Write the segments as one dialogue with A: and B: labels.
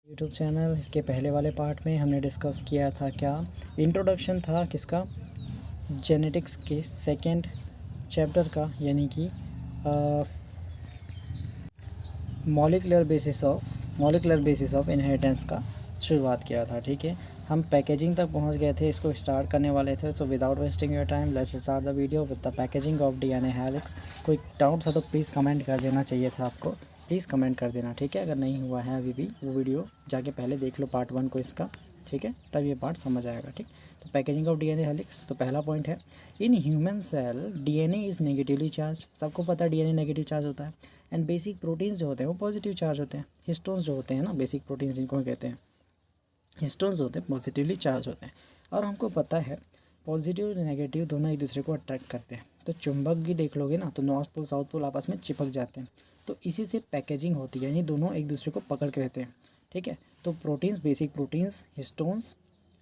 A: YouTube channel. इसके पहले वाले पार्ट में हमने डिस्कस किया था क्या, इंट्रोडक्शन था किसका, जेनेटिक्स के सेकंड चैप्टर का, यानी कि मॉलिक्यूलर बेसिस ऑफ इनहेरिटेंस का शुरुआत किया था। ठीक है, हम पैकेजिंग तक पहुंच गए थे, इसको स्टार्ट करने वाले थे। So without wasting your time let's start the video with the packaging of DNA helix. कोई डाउट था तो प्लीज़ कमेंट कर देना चाहिए था आपको, प्लीज़ कमेंट कर देना। ठीक है, अगर नहीं हुआ है अभी भी वो वीडियो जाके पहले देख लो पार्ट 1 को इसका। ठीक है, तब ये पार्ट समझ आएगा। ठीक, तो पैकेजिंग ऑफ डीएनए हेलिक्स, तो पहला पॉइंट है in human cell DNA is negatively charge. सबको पता है डीएनए नेगेटिव चार्ज होता है। एंड बेसिक प्रोटीन्स जो होते हैं वो पॉजिटिव चार्ज होते हैं। हिस्टोन्स जो होते हैं ना, बेसिक प्रोटीन्स जिनको कहते हैं, हिस्टोन्स होते हैं पॉजिटिवली चार्ज होते हैं। और हमको पता है पॉजिटिव और नेगेटिव दोनों एक दूसरे को अट्रैक्ट करते हैं। तो चुंबक भी देख लोगे ना तो नॉर्थ पोल साउथ पोल आपस में चिपक जाते हैं। तो इसी से पैकेजिंग होती है, यानी दोनों एक दूसरे को पकड़ के रहते हैं। ठीक है, तो proteins, basic proteins, histones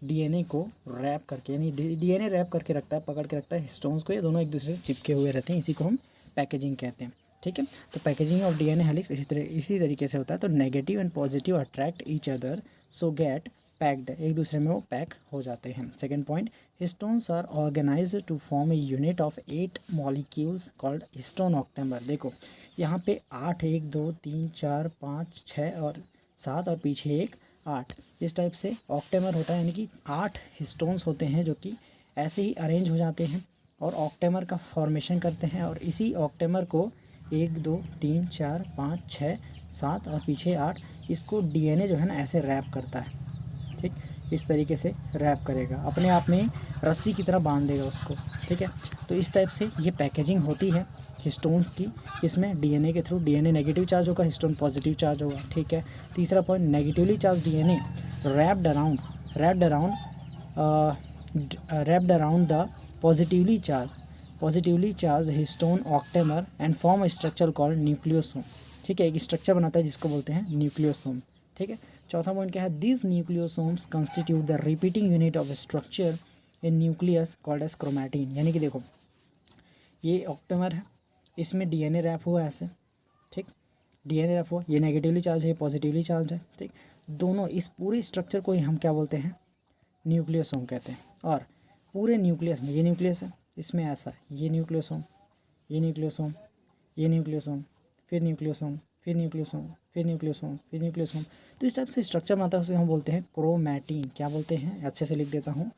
A: DNA को रैप करके, यानी डीएनए रैप करके रखता है, पकड़ के रखता है हिस्टोन्स को। ये दोनों एक दूसरे से चिपके हुए रहते हैं, इसी को हम पैकेजिंग कहते हैं। ठीक है, तो पैकेजिंग ऑफ डीएनए हेलिक्स इसी तरीके से होता है। तो negative and positive attract each other so get packed, एक दूसरे में वो पैक हो जाते हैं। Second point, histones are organised to form a unit of 8 molecules called histone octamer. देखो यहाँ पे 8, 1 2 3 4 5 6 और 7 और पीछे एक 8, इस टाइप से ऑक्टेमर होता है। यानी कि 8 हिस्टोन्स होते हैं जो कि ऐसे ही अरेंज हो जाते हैं और ऑक्टेमर का फॉर्मेशन करते हैं। और इसी ऑक्टेमर को 1 2 3 4 5 6 7 और पीछे 8, इसको डीएनए जो है ना ऐसे रैप करता है। ठीक, इस तरीके से रैप करेगा, अपने आप में रस्सी की तरह बांध देगा उसको। ठीक है, तो इस टाइप से ये पैकेजिंग होती है हिस्टोन्स की, इसमें डीएनए के थ्रू। डीएनए नेगेटिव चार्ज होगा, हिस्टोन पॉजिटिव चार्ज होगा। ठीक है, तीसरा point, negatively charge DNA wrapped around the positively charge histone octamer and form a structure called nucleosome. ठीक है, एक स्ट्रक्चर बनाता है जिसको बोलते हैं न्यूक्लियोसोम। ठीक है, चौथा पॉइंट क्या है, this nucleosomes constitute the repeating unit of structure in nucleus called as chromatin. यानी कि देखो ये ऑक्टेमर है, इसमें डीएनए रैप हुआ ऐसे। ठीक, डीएनए रैप हुआ, ये नेगेटिवली चार्ज है, पॉजिटिवली चार्ज है। ठीक, दोनों इस पूरे स्ट्रक्चर को ही हम क्या बोलते हैं, न्यूक्लियोसोम कहते हैं। और पूरे न्यूक्लियस में, ये न्यूक्लियस है, इसमें ऐसा ये न्यूक्लियोसोम, ये न्यूक्लियोसोम, ये न्यूक्लियोसोम, फिर न्यूक्लियोसोम, फिर न्यूक्लियोसोम, फिर न्यूक्लियोसोम, फिर न्यूक्लियोसोम। तो इस टाइप से स्ट्रक्चर बनाता है, उसे हम बोलते हैं क्रोमैटिन। क्या बोलते हैं, अच्छे से लिख देता हूँ,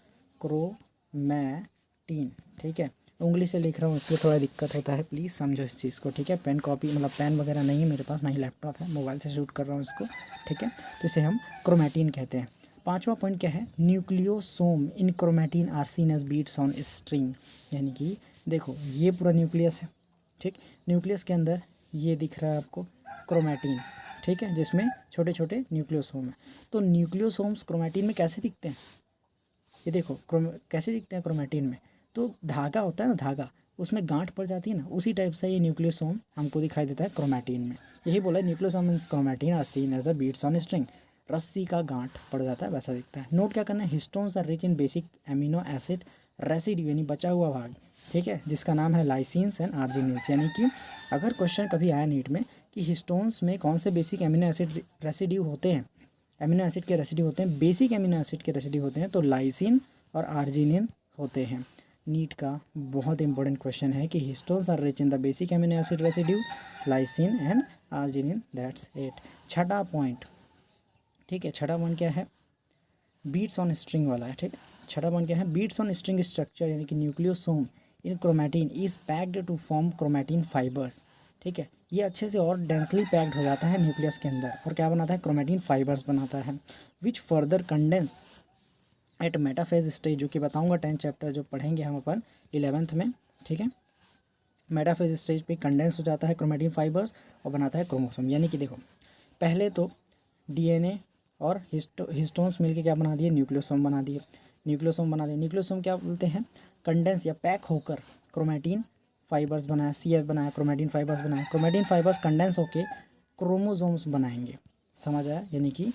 A: क्रोमैटिन। ठीक है, उंगली से लिख रहा हूँ इसलिए थोड़ा दिक्कत होता है, प्लीज़ समझो इस चीज़ को। ठीक है, पेन कॉपी मतलब पेन वगैरह नहीं है मेरे पास, ना ही लैपटॉप है, मोबाइल से शूट कर रहा हूँ इसको। ठीक है, तो इसे हम क्रोमैटिन कहते हैं। पांचवा पॉइंट क्या है, nucleosome in chromatin are seen as beads on string. यानी कि देखो ये पूरा न्यूक्लियस है। ठीक, न्यूक्लियस के अंदर ये दिख रहा है आपको क्रोमैटिन। ठीक है, जिसमें छोटे छोटे न्यूक्लियोसोम है। तो न्यूक्लियोसोम्स क्रोमैटिन में कैसे दिखते हैं, ये देखो कैसे दिखते हैं क्रोमैटिन में, तो धागा होता है ना, धागा उसमें गांठ पड़ जाती है ना, उसी टाइप से ये न्यूक्लियोसोम हमको दिखाई देता है क्रोमैटिन में। यही बोला, nucleosome in chromatin are seen as a beads on string, रस्सी का गांठ पड़ जाता है वैसा दिखता है। नोट क्या करना है, histones are rich in basic amino acid residue, यानी बचा हुआ भाग। ठीक है, जिसका नाम है लाइसिन्स एंड आर्जिनिन्स। यानी कि अगर क्वेश्चन कभी आया नीट में कि हिस्टोन्स में कौन से बेसिक एमिनो एसिड रेसिड्यू होते हैं, एमिनो एसिड के रेसिड्यू होते हैं, बेसिक एमिनो एसिड के रेसिड्यू होते हैं, तो लाइसिन और आर्जिनिन होते हैं। नीट का बहुत इंपॉर्टेंट क्वेश्चन है कि histones are rich in the basic amino acid residue lysine and arginine, that's it. छठा पॉइंट, ठीक है, छठा पॉइंट क्या है, बीट्स ऑन स्ट्रिंग वाला है। ठीक, छठा पॉइंट क्या है, बीट्स ऑन स्ट्रिंग स्ट्रक्चर, यानी कि nucleosome in chromatin is packed to form chromatin fibre. ठीक है, ये अच्छे से और डेंसली पैक्ड हो जाता है न्यूक्लियस के अंदर और क्या बनाता है, क्रोमैटिन फाइबर्स बनाता है, which further condense at metaphase stage, जो कि बताऊंगा 10th चैप्टर जो पढ़ेंगे हम अपन 11th में। ठीक है, मेटाफेज स्टेज पे कंडेंस हो जाता है क्रोमैटिन फाइबर्स और बनाता है क्रोमोसोम। यानी कि देखो पहले तो डीएनए और हिस्टोन्स मिलके क्या बना दिए, न्यूक्लियोसोम बना दिए। न्यूक्लियोसोम क्या बोलते हैं, कंडेंस या पैक होकर क्रोमैटिन फाइबर्स बनाया, सीएफ बनाया, क्रोमैटिन फाइबर्स बनाया, क्रोमैटिन फाइबर्स कंडेंस होके क्रोमोसोम्स बनाएंगे। समझ आया, यानी कि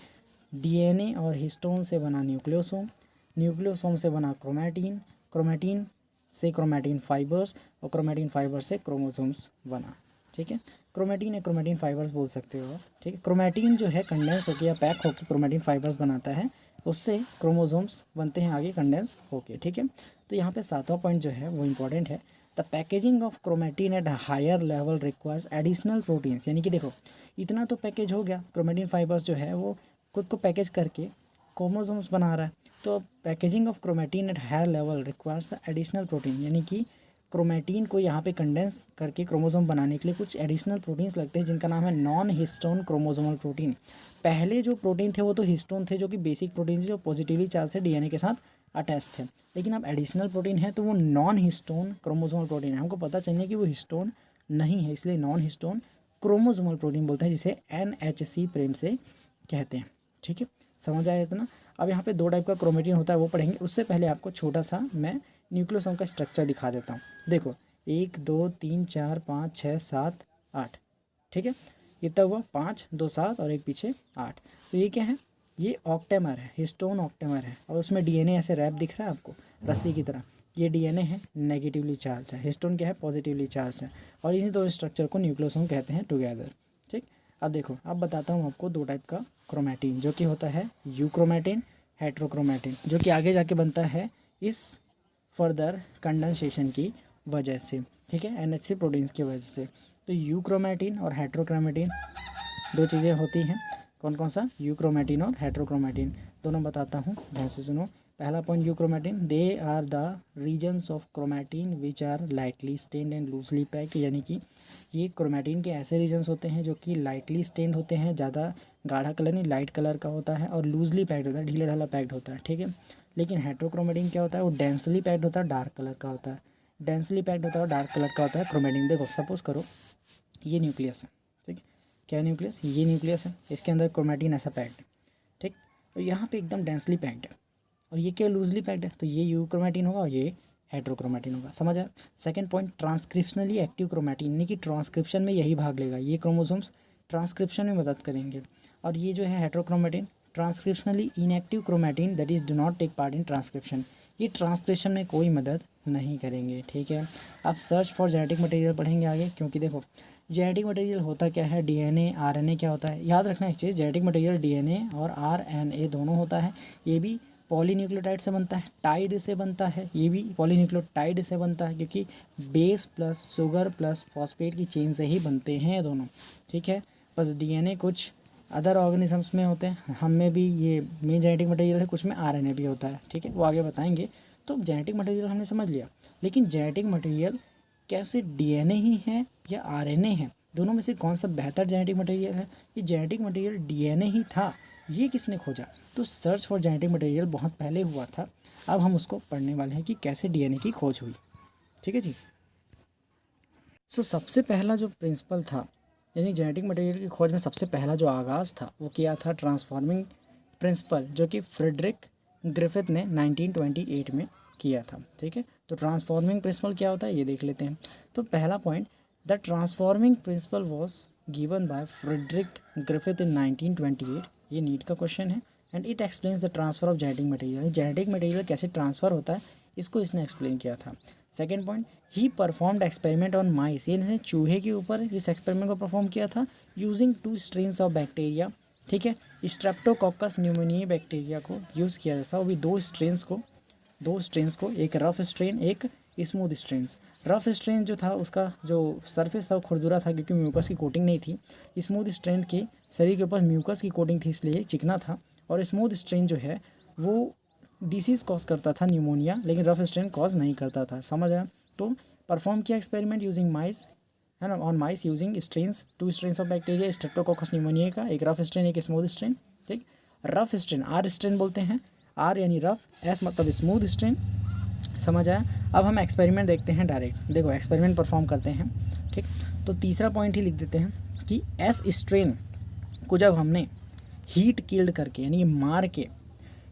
A: डीएनए और हिस्टोन से बना न्यूक्लियोसोम, न्यूक्लियोसोम से बना क्रोमैटिन, क्रोमैटिन से क्रोमैटिन फाइबर्स और क्रोमैटिन फाइबर से क्रोमोसोम्स बना। ठीक है, क्रोमेटिन है, क्रोमेटिन फाइबर्स बोल सकते हो आप, ठीक है। क्रोमेटिन जो है कंडेंस होकर या पैक होकर क्रोमेटिन फाइबर्स बनाता है, उससे क्रोमोसोम्स बनते हैं आगे कंडेंस होके, ठीक है। तो यहाँ पे 7वां पॉइंट जो है वो इंपॉर्टेंट है। The packaging of chromatin at higher level requires additional proteins, यानी कि देखो इतना तो पैकेज हो गया, क्रोमेटिन फाइबर्स जो है वो खुद को पैकेज करके क्रोमोसोम्स बना रहा है। तो packaging of chromatin at higher level requires additional protein, यानी कि क्रोमेटिन को यहाँ पे कंडेंस करके क्रोमोसोम बनाने के लिए कुछ एडिशनल प्रोटीन्स लगते हैं जिनका नाम है नॉन हिस्टोन क्रोमोसोमल प्रोटीन। पहले जो प्रोटीन थे वो तो हिस्टोन थे, जो कि बेसिक प्रोटीन थे, जो पॉजिटिवली चार्ज से डीएनए के साथ अटैच थे। लेकिन अब एडिशनल प्रोटीन है तो वो नॉन हिस्टोन क्रोमोसोमल प्रोटीन है। हमको पता चलने कि वो हिस्टोन नहीं है, इसलिए नॉन हिस्टोन क्रोमोसोमल प्रोटीन बोलते हैं, जिसे NHC प्रेम से कहते हैं, ठीक है। समझ आया इतना। अब यहाँ पे 2 टाइप का क्रोमेटिन होता है वो पढ़ेंगे, उससे पहले आपको छोटा सा मैं न्यूक्लियोसोम का स्ट्रक्चर दिखा देता हूँ। देखो 1 2 3 4 5 6 7 8, ठीक है। इतना हुआ 5 2 7 और एक पीछे 8। तो ये क्या है, ये ऑक्टेमर है, हिस्टोन ऑक्टेमर है, और उसमें डीएनए ऐसे रैप दिख रहा है आपको रस्सी की तरह। ये डीएनए है, नेगेटिवली चार्ज है, हिस्टोन क्या है, पॉजिटिवली चार्ज है, और इन्हीं 2 स्ट्रक्चर को न्यूक्लियोसोम कहते हैं टुगेदर, ठीक। अब देखो, अब बताता हूँ आपको 2 टाइप का क्रोमेटिन, जो कि होता है यूक्रोमेटिन, हेट्रोक्रोमेटिन, जो कि आगे जाके बनता है इस फर्दर कंडेंसेशन की वजह से, ठीक है, NHC प्रोटीन्स की वजह से। तो यूक्रोमेटिन और हेट्रोक्रोमेटिन 2 चीज़ें होती हैं। कौन कौन सा, यूक्रोमेटिन और हेट्रोक्रोमेटिन, दोनों बताता हूँ, ध्यान से सुनो। पहला point euchromatin, they are the regions of chromatin which are lightly stained and loosely packed, यानी कि ये क्रोमेटिन के ऐसे रीजन्स होते हैं जो कि लाइटली स्टेन्ड होते हैं, ज़्यादा गाढ़ा कलर नहीं, लाइट कलर का होता है, और लूजली पैक्ड होता है, ढीला ढाला पैक्ड होता है, ठीक है। लेकिन हेट्रोक्रोमेटिन क्या होता है, वो डेंसली पैक्ड होता है, डार्क कलर का होता है, डेंसली पैक्ड होता है और डार्क कलर का होता है क्रोमेटिन। देखो सपोज करो ये न्यूक्लियस है, ठीक है, क्या न्यूक्लियस, ये न्यूक्लियस है, इसके अंदर क्रोमेटिन ऐसा पैक्ड है, ठीक। तो यहाँ पे एकदम डेंसली पैक्ड है, और ये क्या लूजली पैक्ड है, तो ये यूक्रोमेटिन होगा और ये हेट्रोक्रोमेटिन होगा। समझ आया। Second point, transcriptionally active chromatin, यानी कि ट्रांसक्रिप्शन में यही भाग लेगा, ये क्रोमोसोम्स ट्रांसक्रिप्शन में मदद करेंगे। और ये जो है heterochromatin, transcriptionally inactive chromatin, that is do not take part in transcription, ये ट्रांसक्रिप्शन में कोई मदद नहीं करेंगे, ठीक है। अब सर्च फॉर जेनेटिक मटेरियल पढ़ेंगे आगे, क्योंकि देखो जेनेटिक मटेरियल होता क्या है, डीएनए आरएनए क्या होता है, याद रखना एक चीज़, जेनेटिक मटेरियल डीएनए और आरएनए दोनों होता है। ये भी पॉलीन्यूक्लियोटाइड से बनता है, टाइड से बनता है, ये भी पॉलीन्यूक्लियोटाइड से बनता है, क्योंकि base plus sugar plus phosphate की चेन से ही बनते हैं दोनों, ठीक है। बस डीएनए कुछ अदर ऑर्गेनिजम्स में होते हैं, हम में भी ये मेन जेनेटिक मटेरियल है, कुछ में आरएनए भी होता है, ठीक है, वो आगे बताएंगे। तो जेनेटिक मटेरियल हमने समझ लिया, लेकिन जेनेटिक मटेरियल कैसे डीएनए ही है या आरएनए है, दोनों में से कौन सा बेहतर जेनेटिक मटेरियल है। ये जेनेटिक मटेरियल डीएनए ही था, ये किसने खोजा, तो सर्च फॉर जेनेटिक मटेरियल बहुत पहले हुआ था। अब हम उसको पढ़ने वाले हैं कि कैसे डीएनए की खोज हुई, ठीक है जी। सो सबसे पहला जो प्रिंसिपल था, यानी जेनेटिक मटेरियल की खोज में सबसे पहला जो आगाज़ था वो किया था ट्रांसफॉर्मिंग प्रिंसिपल, जो कि फ्रेडरिक ग्रिफिथ ने 1928 में किया था, ठीक है। तो ट्रांसफॉर्मिंग प्रिंसिपल क्या होता है ये देख लेते हैं। तो पहला point, the transforming principle was given by Frederick Griffith in 1928, ये नीट का क्वेश्चन है, and it explains the transfer of genetic material, genetic material कैसे ट्रांसफ़र होता है इसको इसने एक्सप्लेन किया था। Second point, he performed experiment on mice, ये इसने चूहे के ऊपर इस एक्सपेरिमेंट को परफॉर्म किया था यूजिंग 2 स्ट्रेन्स ऑफ बैक्टीरिया, ठीक है। स्ट्रेप्टोकोकस न्यूमोनियाई बैक्टीरिया को यूज़ किया जाता है, वो भी 2 स्ट्रेन्स को, एक रफ स्ट्रेन एक स्मूथ स्ट्रेन्स। रफ स्ट्रेन जो था उसका जो सरफेस था वो खुरदुरा था, क्योंकि म्यूकस की कोटिंग नहीं थी। स्मूथ स्ट्रेन के शरीर के ऊपर म्यूकस की कोटिंग थी, इसलिए चिकना था। और स्मूथ स्ट्रेन जो है वो डिसीज़ कॉज करता था, न्यूमोनिया, लेकिन रफ स्ट्रेन कॉज नहीं करता था। समझ आया। तो परफॉर्म किया एक्सपेरिमेंट यूजिंग माइस, है ना, on mice using strains, 2 strains of bacteria, Streptococcus pneumoniae का, एक रफ स्ट्रेन एक स्मूथ स्ट्रेन, ठीक। रफ स्ट्रेन, आर स्ट्रेन बोलते हैं, आर यानी रफ, एस मतलब स्मूथ स्ट्रेन। समझ आया। अब हम एक्सपेरिमेंट देखते हैं डायरेक्ट, देखो एक्सपेरिमेंट परफॉर्म करते हैं, ठीक। तो तीसरा पॉइंट ही लिख देते हैं कि एस स्ट्रेन को जब हमने हीट किल्ड करके, यानी मार के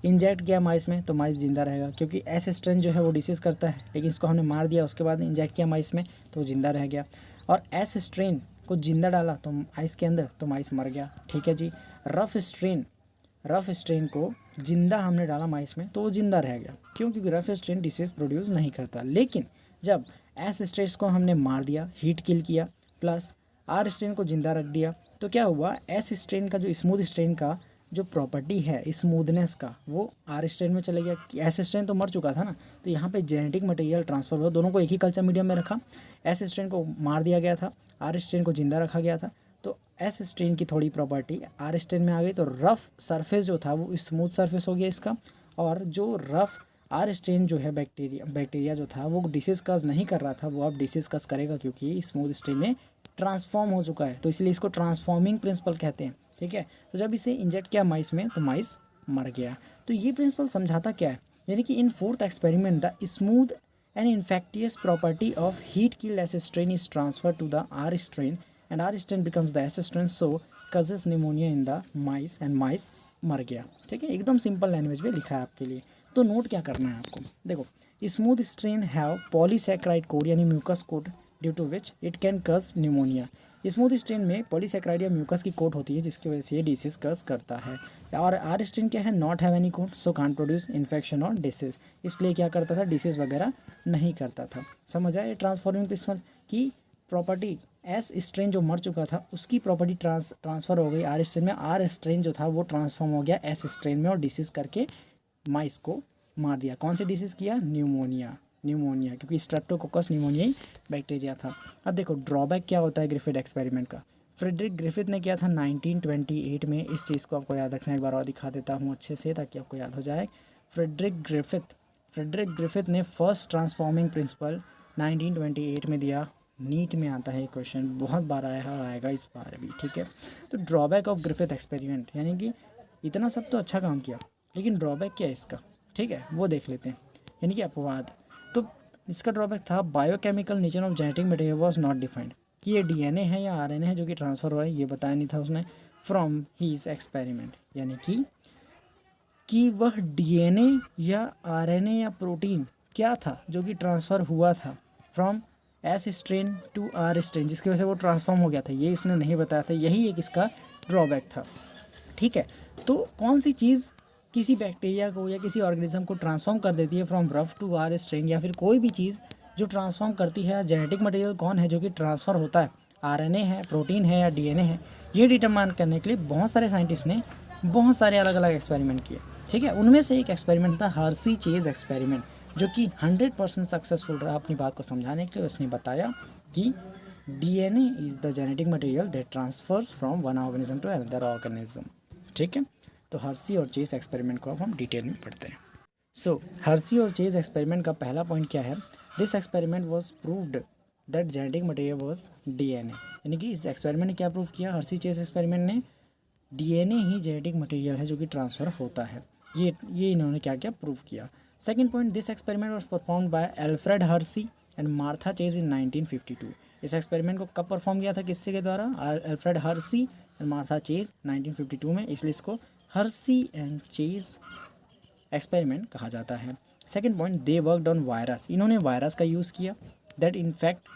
A: इंजेक्ट किया माइस में, तो माइस जिंदा रहेगा, क्योंकि एस स्ट्रेन जो है वो डिसीज़ करता है, लेकिन इसको हमने मार दिया, उसके बाद इंजेक्ट किया माइस में तो जिंदा रह गया। और एस स्ट्रेन को जिंदा डाला तो माइस के अंदर, तो माइस मर गया, ठीक है जी। रफ स्ट्रेन को जिंदा हमने डाला माइस में तो वो जिंदा रह गया, क्यों, क्योंकि रफ स्ट्रेन डिसीज़ प्रोड्यूस नहीं करता। लेकिन जब एस स्ट्रेन को हमने मार दिया, हीट किल किया, प्लस आर स्ट्रेन को जिंदा रख दिया, तो क्या हुआ, एस स्ट्रेन का जो स्मूथ स्ट्रेन का जो प्रॉपर्टी है स्मूथनेस का वो आर स्ट्रेन में चले गया। एस स्ट्रेन तो मर चुका था ना, तो यहाँ पे जेनेटिक मटेरियल ट्रांसफर हुआ, दोनों को एक ही कल्चर मीडियम में रखा। एस स्ट्रेन को मार दिया गया था, आर स्ट्रेन को जिंदा रखा गया था। तो एस स्ट्रेन की थोड़ी प्रॉपर्टी आर स्ट्रेन में आ गई, तो रफ सरफेस जो था वो स्मूथ सरफेस हो गया इसका। और जो रफ आर स्ट्रेन जो है बैक्टीरिया जो था वो डिसीज कज नहीं कर रहा था, वो अब डिसीज कज करेगा क्योंकि स्मूथ स्ट्रेन में ट्रांसफॉर्म हो चुका है, तो इसलिए इसको ट्रांसफॉर्मिंग प्रिंसिपल कहते हैं। ठीक है, तो जब इसे इंजेक्ट किया माइस में तो माइस मर गया। तो ये प्रिंसिपल समझाता क्या है, यानी कि in fourth experiment the smooth and infectious property of heat killed S strain is transfer to the R strain and R strain becomes the S strain, so causes pneumonia in the mice and mice मर गया। ठीक है, एकदम simple language में लिखा है आपके लिए। तो नोट क्या करना है आपको, देखो smooth strain have polysaccharide coat यानी mucus coat due to which it can cause pneumonia. Smooth strain में पॉलीसैकेराइड या म्यूकस की कोट होती है जिसकी वजह से ये डिसीज कज करता है। और आर स्ट्रेन क्या है, not have any coat, so can't produce infection और डिसीज, इसलिए क्या करता था, डिसीज वगैरह नहीं करता था। समझ आया ट्रांसफॉर्मिंग प्रिंसिपल की प्रॉपर्टी। एस स्ट्रेन जो मर चुका था उसकी प्रॉपर्टी ट्रांसफर हो गई आर स्ट्रेन में, आर स्ट्रेन जो था वो ट्रांसफॉर्म हो गया एस स्ट्रेन में और डिसीज करके माइस को मार दिया। कौन सी डिसीज़ किया, न्यूमोनिया क्योंकि स्ट्रेप्टोकोकस न्यूमोनिया ही बैक्टीरिया था। अब देखो ड्रॉबैक क्या होता है ग्रिफिथ एक्सपेरिमेंट का। फ्रेडरिक ग्रिफिथ ने किया था 1928 में, इस चीज़ को आपको याद रखना, एक बार और दिखा देता हूँ अच्छे से ताकि आपको याद हो जाए। फ्रेडरिक ग्रिफिथ ने फर्स्ट ट्रांसफॉर्मिंग प्रिंसिपल 1928 में दिया। नीट में आता है क्वेश्चन, बहुत बार आया और आएगा इस बार भी। ठीक है, तो ड्रॉबैक ऑफ ग्रिफिथ एक्सपेरिमेंट, यानी कि इतना सब तो अच्छा काम किया लेकिन ड्रॉबैक क्या है इसका, ठीक है वो देख लेते हैं, यानी कि अपवाद। तो इसका ड्रॉबैक था biochemical nature of genetic material was not defined, कि ये डीएनए है या आरएनए है जो कि ट्रांसफ़र हुआ है, ये बताया नहीं था उसने फ्रॉम हीज एक्सपेरिमेंट, यानी कि वह डीएनए या आरएनए या प्रोटीन क्या था जो कि ट्रांसफ़र हुआ था from S strain to R strain, जिसकी वजह से वो ट्रांसफॉर्म हो गया था, ये इसने नहीं बताया था, यही एक इसका ड्रॉबैक था। ठीक है, तो कौन सी चीज़ किसी बैक्टीरिया को या किसी ऑर्गेनिज्म को ट्रांसफॉर्म कर देती है from rough to R strain, या फिर कोई भी चीज़ जो ट्रांसफॉर्म करती है, जेनेटिक मटेरियल कौन है जो कि ट्रांसफ़र होता है, आरएनए है, प्रोटीन है या डीएनए है, ये डिटरमाइन करने के लिए बहुत सारे साइंटिस्ट ने बहुत सारे अलग अलग एक्सपेरिमेंट किए। ठीक है, उनमें से एक एक्सपेरिमेंट था हर्सी चेज एक्सपेरिमेंट, जो कि 100% सक्सेसफुल रहा। अपनी बात को समझाने के लिए उसने बताया कि DNA is the genetic material that transfers from one organism to another organism. ठीक है, तो हर्सी और चेज एक्सपेरिमेंट को अब हम डिटेल में पढ़ते हैं। सो हर्सी और चेज एक्सपेरिमेंट का पहला पॉइंट क्या है, this experiment was proved that genetic material was DNA, यानी कि इस एक्सपेरिमेंट ने क्या प्रूव किया, हर्सी चेज एक्सपेरिमेंट ने डीएनए ही जेनेटिक मटेरियल है जो कि ट्रांसफ़र होता है, ये इन्होंने क्या क्या प्रूव किया। Second point, this experiment was performed by Alfred Hershey and Martha Chase in 1952। इस एक्सपेरिमेंट को कब परफॉर्म किया था, किससे के द्वारा, Alfred Hershey and Martha chase 1952 में, इसलिए इसको हर्सी एंड चेज एक्सपेरिमेंट कहा जाता है। Second point, they worked on virus, इन्होंने वायरस का यूज़ किया दैट इन्फेक्ट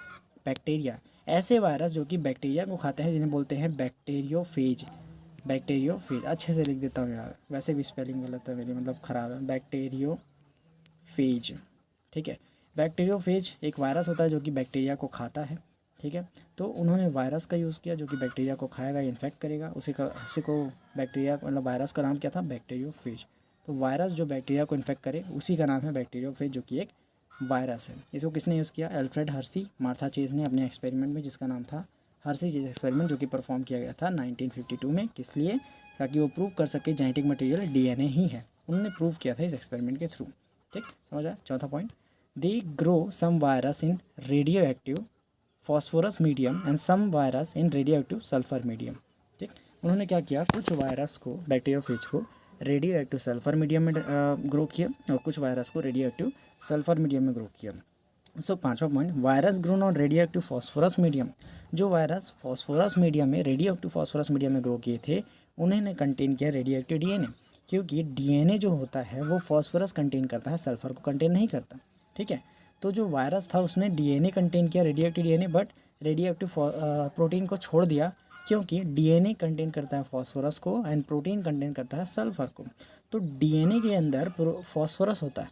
A: बैक्टीरिया, ऐसे वायरस जो कि बैक्टीरिया को खाते हैं जिन्हें बोलते हैं बैक्टीरियोफेज। अच्छे से लिख देता हूँ यार, वैसे भी स्पेलिंग गलत है मेरी, मतलब ख़राब है, बैक्टीरियोफेज। ठीक है, बैक्टीरियोफेज एक वायरस होता है जो कि बैक्टीरिया को खाता है। ठीक है, तो उन्होंने वायरस का यूज़ किया जो कि बैक्टीरिया को खाएगा, इन्फेक्ट करेगा, उसी को बैक्टीरिया, मतलब वायरस का नाम क्या था, बैक्टीरियोफेज। तो वायरस जो बैक्टीरिया को इन्फेक्ट करे उसी का नाम है बैक्टीरियोफेज, जो कि एक वायरस है। इसको किसने यूज़ किया, एल्फ्रेड हर्सी मार्था चेज ने अपने एक्सपेरिमेंट में, जिसका नाम था हर्सी चेज एक्सपेरिमेंट, जो कि परफॉर्म किया गया था 1952 में। किस लिए, ताकि वो प्रूव कर सके जेनेटिक मटेरियल डीएनए ही है, उन्होंने प्रूव किया था इस एक्सपेरिमेंट के थ्रू। ठीक, समझ आया। चौथा point, they grow some virus in radio active phosphorus medium and some virus in radio active sulphur medium. ठीक, उन्होंने क्या किया, कुछ वायरस को, बैक्टीरियोफेज को रेडियो एक्टिव सल्फर मीडियम में ग्रो किया और कुछ वायरस को रेडियो एक्टिव सल्फर मीडियम में ग्रो किया। सो पांचवा point, virus grown on radio active phosphorus medium, जो वायरस फॉस्फोरस मीडियम में, रेडियो एक्टिव फॉस्फोरस मीडियम में ग्रो किए थे, उन्होंने कंटेन किया रेडियो एक्टिव डीएनए, क्योंकि डीएनए जो होता है वो फॉस्फोरस कंटेन करता है, सल्फर को कंटेन नहीं करता। ठीक है, तो जो वायरस था उसने डीएनए कंटेन किया, radio active DNA, but radio active protein को छोड़ दिया, क्योंकि डीएनए कंटेन करता है फॉस्फोरस को एंड प्रोटीन कंटेन करता है सल्फर को। तो डीएनए के अंदर फॉस्फोरस होता है,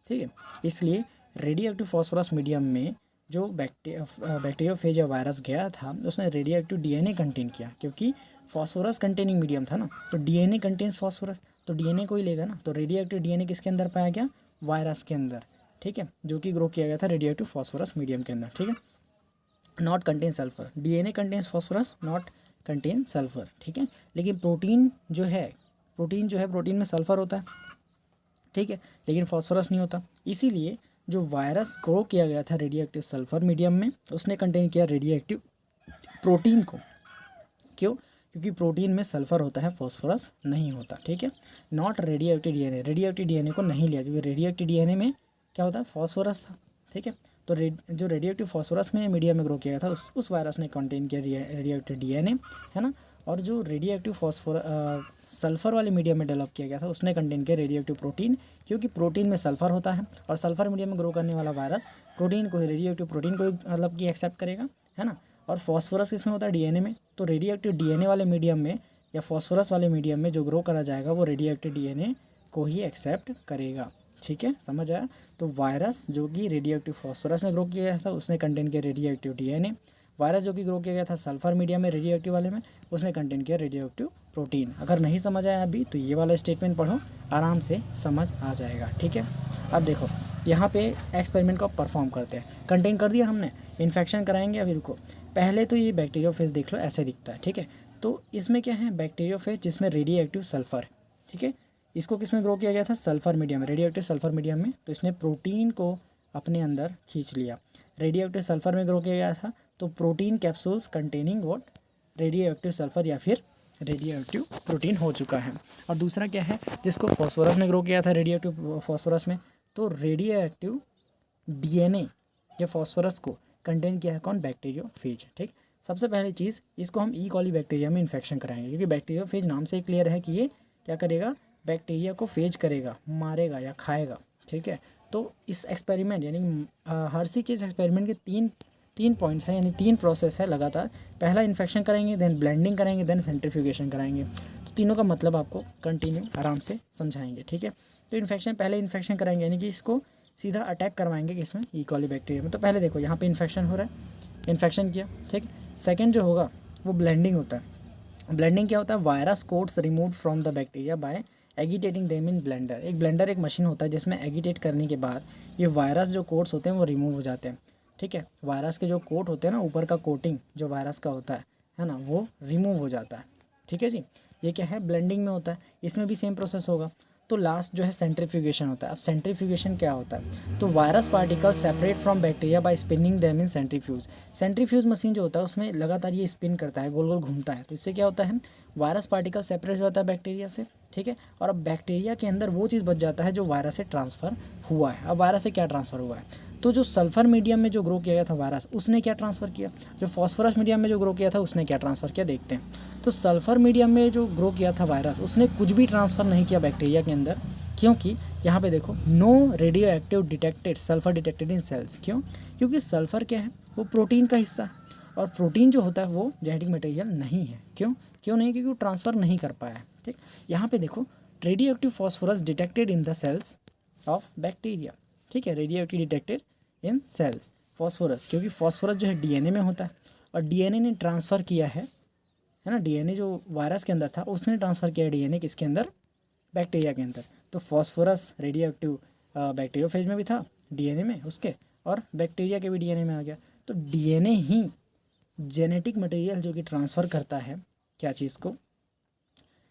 A: ठीक है, इसलिए रेडियो एक्टिव फॉस्फोरस मीडियम में जो बैक्टीरियोफेज या वायरस गया था उसने रेडियो एक्टिव डीएनए कंटेन किया, क्योंकि फॉस्फोरस कंटेनिंग मीडियम था ना, तो डीएनए कंटेन्स फॉस्फोरस, तो डीएनए को ही लेगा ना, तो रेडियो एक्टिव डीएनए किसके अंदर पाया गया, वायरस के अंदर, ठीक है, जो कि ग्रो किया गया था रेडियो एक्टिव फॉस्फोरस मीडियम के अंदर, ठीक है। Not contain sulphur, DNA contains phosphorus, not contain sulphur, ठीक है। लेकिन प्रोटीन जो है प्रोटीन में सल्फर होता है, ठीक है, लेकिन फॉस्फोरस नहीं होता। इसीलिए जो वायरस ग्रो किया गया था रेडियो एक्टिव सल्फर मीडियम में, उसने कंटेन किया रेडियो एक्टिव प्रोटीन को। क्यों? क्योंकि प्रोटीन में सल्फर होता है, फॉस्फोरस नहीं होता, ठीक है। Not radio active DNA, radio active DNA को नहीं लिया, क्योंकि रेडियो एक्टिव डीएनए में क्या होता है, फॉस्फोरस था, ठीक है। तो जो रेडियो एक्टिव फॉस्फोरस में मीडियम में ग्रो किया गया था उस वायरस ने कंटेन किया रेडियो एक्टिव डीएनए, है ना। और जो रेडियो एक्टिव सल्फर वाले मीडियम में डेवलप किया गया था उसने कंटेन किया रेडियो एक्टिव प्रोटीन, क्योंकि प्रोटीन में सल्फर होता है और सल्फर मीडियम में ग्रो करने वाला वायरस प्रोटीन को, रेडियो एक्टिव प्रोटीन को मतलब कि एक्सेप्ट करेगा, है ना। और फॉस्फोरस किसमें होता है, डीएनए में, तो रेडियो एक्टिव डीएनए वाले मीडियम में या फॉस्फोरस वाले मीडियम में जो ग्रो करा जाएगा वो रेडियो एक्टिव डीएनए को ही एक्सेप्ट करेगा, ठीक है, समझ आया। तो वायरस जो कि रेडियो एक्टिव फॉस्फोरस में ग्रो किया गया था उसने कंटेन किया रेडियो एक्टिव डीएनए, वायरस जो कि ग्रो किया गया था सल्फर मीडियम में रेडियो एक्टिव वाले में, उसने कंटेन किया रेडियो एक्टिव प्रोटीन। अगर नहीं समझ आया अभी तो ये वाला स्टेटमेंट पढ़ो, आराम से समझ आ जाएगा, ठीक है। अब देखो यहाँ पे एक्सपेरिमेंट को परफॉर्म करते हैं। कंटेन कर दिया हमने, इन्फेक्शन कराएंगे। अभी रुको, पहले तो ये बैक्टीरियोफेज देख लो, ऐसे दिखता है, ठीक है। तो इसमें क्या है, बैक्टीरियोफेज जिसमें रेडियो एक्टिव सल्फर है, ठीक है। इसको किस में ग्रो किया गया था, सल्फर मीडियम में, रेडियो एक्टिव सल्फर मीडियम में। तो इसने प्रोटीन को अपने अंदर खींच लिया, रेडियो एक्टिव सल्फर में ग्रो किया गया था, तो protein capsules containing what, radio active sulphur या फिर रेडियो एक्टिव प्रोटीन हो चुका है। और दूसरा क्या है, जिसको फॉस्फोरस में ग्रो किया था रेडियो एक्टिव फॉस्फोरस में, तो रेडियो एक्टिव डीएनए या फॉस्फोरस को कंटेन किया है कौन, बैक्टीरियोफेज, ठीक। सबसे पहली चीज़, इसको हम ई कॉली बैक्टीरिया में इन्फेक्शन कराएंगे, क्योंकि बैक्टीरियोफेज नाम से ही क्लियर है कि ये क्या करेगा, बैक्टीरिया को फेज करेगा, मारेगा या खाएगा, ठीक है। तो इस एक्सपेरिमेंट यानी हर्षी चीज़ एक्सपेरिमेंट के तीन पॉइंट्स हैं, यानी 3 प्रोसेस है लगातार। पहला इन्फेक्शन करेंगे, देन ब्लेंडिंग करेंगे, देन सेंट्रीफ्यूगेशन कराएंगे। तो तीनों का मतलब आपको कंटिन्यू आराम से समझाएंगे, ठीक है। तो पहले इन्फेक्शन कराएंगे, यानी कि इसको सीधा अटैक करवाएंगे किसमें, ई कॉली बैक्टीरिया में। तो पहले देखो यहाँ पे इन्फेक्शन हो रहा है, इन्फेक्शन किया, ठीक। सेकेंड जो होगा वो ब्लेंडिंग होता है। ब्लेंडिंग क्या होता है, virus coats remove from the bacteria by agitating them in blender. एक ब्लेंडर एक मशीन होता है जिसमें एगिटेट करने के बाद ये वायरस जो कोड्स होते हैं वो रिमूव हो जाते हैं, ठीक है। वायरस के जो कोट होते हैं ना, ऊपर का कोटिंग जो वायरस का होता है ना, वो रिमूव हो जाता है, ठीक है जी। ये क्या है, ब्लेंडिंग में होता है। इसमें भी सेम प्रोसेस होगा। तो लास्ट जो है सेंट्रीफ्यूगेशन होता है। अब सेंट्रीफ्यूगेशन क्या होता है, तो virus particle separate from bacteria by spinning them in centrifuge. Centrifuge machine जो होता है उसमें लगातार ये स्पिन करता है, गोल गोल घूमता है। तो इससे क्या होता है, वायरस पार्टिकल सेपरेट हो जाता है बैक्टीरिया से, ठीक है। और अब बैक्टीरिया के अंदर वो चीज़ बच जाता है जो वायरस से ट्रांसफ़र हुआ है। अब वायरस से क्या ट्रांसफ़र हुआ है, तो जो सल्फर मीडियम में जो ग्रो किया गया था वायरस, उसने क्या ट्रांसफ़र किया, जो फॉस्फोरस मीडियम में जो ग्रो किया था उसने क्या ट्रांसफ़र किया, देखते हैं। तो सल्फर मीडियम में जो ग्रो किया था वायरस, उसने कुछ भी ट्रांसफ़र नहीं किया बैक्टीरिया के अंदर, क्योंकि यहाँ पे देखो no radio active detected sulphur detected in cells. क्यों? क्योंकि सल्फर क्या है, वो प्रोटीन का हिस्सा है, और प्रोटीन जो होता है वो जेनेटिक मटेरियल नहीं है। क्यों नहीं, क्योंकि वो ट्रांसफ़र नहीं कर पाया है, ठीक। यहाँ पे देखो radio active phosphorus detected in the cells of bacteria, ठीक है, radio active detected in cells phosphorus, क्योंकि फॉस्फोरस जो है डीएनए में होता है और डीएनए ने ट्रांसफ़र किया है ना, डीएनए जो वायरस के अंदर था उसने ट्रांसफ़र किया डीएनए किसके अंदर, बैक्टीरिया के अंदर। तो फॉस्फोरस रेडियो एक्टिव बैक्टीरियोफेज में भी था डीएनए में उसके, और बैक्टीरिया के भी डीएनए में आ गया। तो डीएनए ही जेनेटिक मटेरियल जो कि ट्रांसफ़र करता है क्या चीज़ को,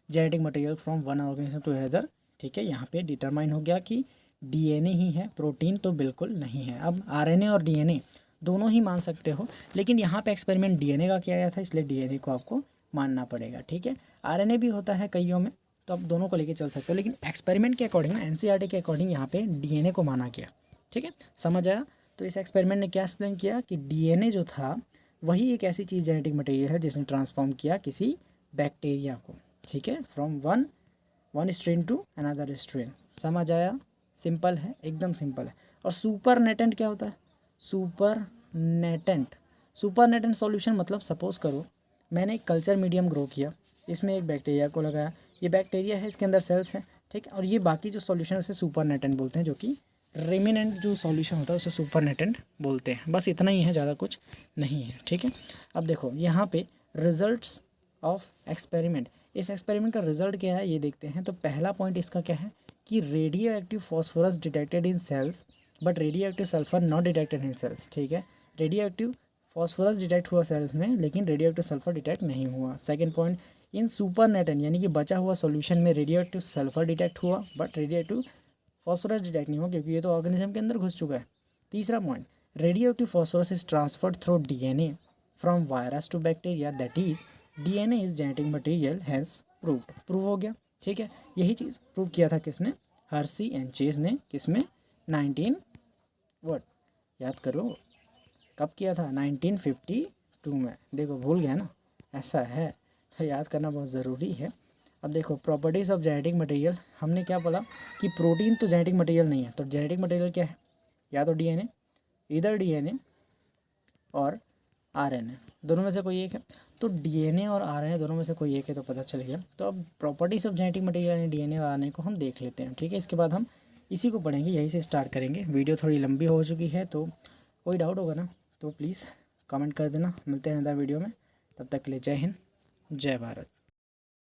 A: genetic material from one organism to other, ठीक है। यहाँ पे डिटरमाइन हो गया कि डीएनए ही है, प्रोटीन तो बिल्कुल नहीं है। अब आरएनए और डीएनए दोनों ही मान सकते हो, लेकिन यहाँ पे एक्सपेरिमेंट डीएनए का किया गया था, इसलिए डीएनए को आपको मानना पड़ेगा, ठीक है। आरएनए भी होता है कईयों में, तो आप दोनों को लेके चल सकते हो, लेकिन एक्सपेरिमेंट के अकॉर्डिंग ना, एनसीईआरटी के अकॉर्डिंग यहाँ पे डीएनए को माना गया, ठीक है, समझ आया। तो इस एक्सपेरिमेंट ने क्या एक्सप्लेन किया कि डीएनए जो था वही एक ऐसी चीज़ जेनेटिक मटेरियल है जिसने ट्रांसफॉर्म किया किसी बैक्टीरिया को, ठीक है, from one strain to another strain. समझ आया, सिंपल है, एकदम सिंपल है। और सुपर नेटेंट क्या होता है, सुपर नेटेंट सॉल्यूशन मतलब सपोज करो मैंने एक कल्चर मीडियम ग्रो किया, इसमें एक बैक्टीरिया को लगाया, ये बैक्टीरिया है, इसके अंदर सेल्स हैं, ठीक है, और ये बाकी जो सॉल्यूशन है उसे सुपर नेटेंट बोलते हैं, जो कि रेमिनेंट जो सॉल्यूशन होता है उसे सुपरनेटेंट बोलते हैं। बस इतना ही है, ज़्यादा कुछ नहीं है, ठीक है। अब देखो यहाँ पे रिजल्ट्स ऑफ एक्सपेरिमेंट, इस एक्सपेरिमेंट का रिजल्ट क्या है ये देखते हैं। तो पहला पॉइंट इसका क्या है कि radio active phosphorus detected in cells but radio active sulphur not detected in cells, ठीक है। रेडियो एक्टिव फॉस्फोरस डिटेक्ट हुआ सेल्स में, लेकिन रेडियो एक्टिव सल्फर डिटेक्ट नहीं हुआ। सेकंड पॉइंट, इन सुपरनेटेंट यानी कि बचा हुआ सॉल्यूशन में रेडियो एक्टिव सल्फर डिटेक्ट हुआ but radio active phosphorus detect नहीं हुआ, क्योंकि ये तो ऑर्गेनिज्म के अंदर घुस चुका है। तीसरा point, radio active phosphorus is transferred through DNA from virus to bacteria, that is DNA is genetic material, has proved, prove हो गया, ठीक है। यही चीज़ प्रूव किया था किसने, हर्सी एंड चेज ने, किसमें 19 वर्ड याद करो कब किया था, 1952 में। देखो भूल गया ना, ऐसा है, तो याद करना बहुत ज़रूरी है। अब देखो प्रॉपर्टीज़ ऑफ जेनेटिक मटेरियल, हमने क्या बोला कि प्रोटीन तो जेनेटिक मटेरियल नहीं है, तो जेनेटिक मटेरियल क्या है, या तो डीएनए, इधर डीएनए और आरएनए, दोनों में से कोई एक है। तो डीएनए और आरएनए दोनों में से कोई एक है, तो पता चल गया। तो अब प्रॉपर्टीज़ ऑफ जेनेटिक मटेरियल यानी डीएनए और आरएनए को हम देख लेते हैं, ठीक है। इसके बाद हम इसी को पढ़ेंगे, यहीं से स्टार्ट करेंगे। वीडियो थोड़ी लंबी हो चुकी है, तो कोई डाउट होगा ना तो प्लीज़ कमेंट कर देना। मिलते हैं नया वीडियो में, तब तक के लिए जय हिंद, जय भारत।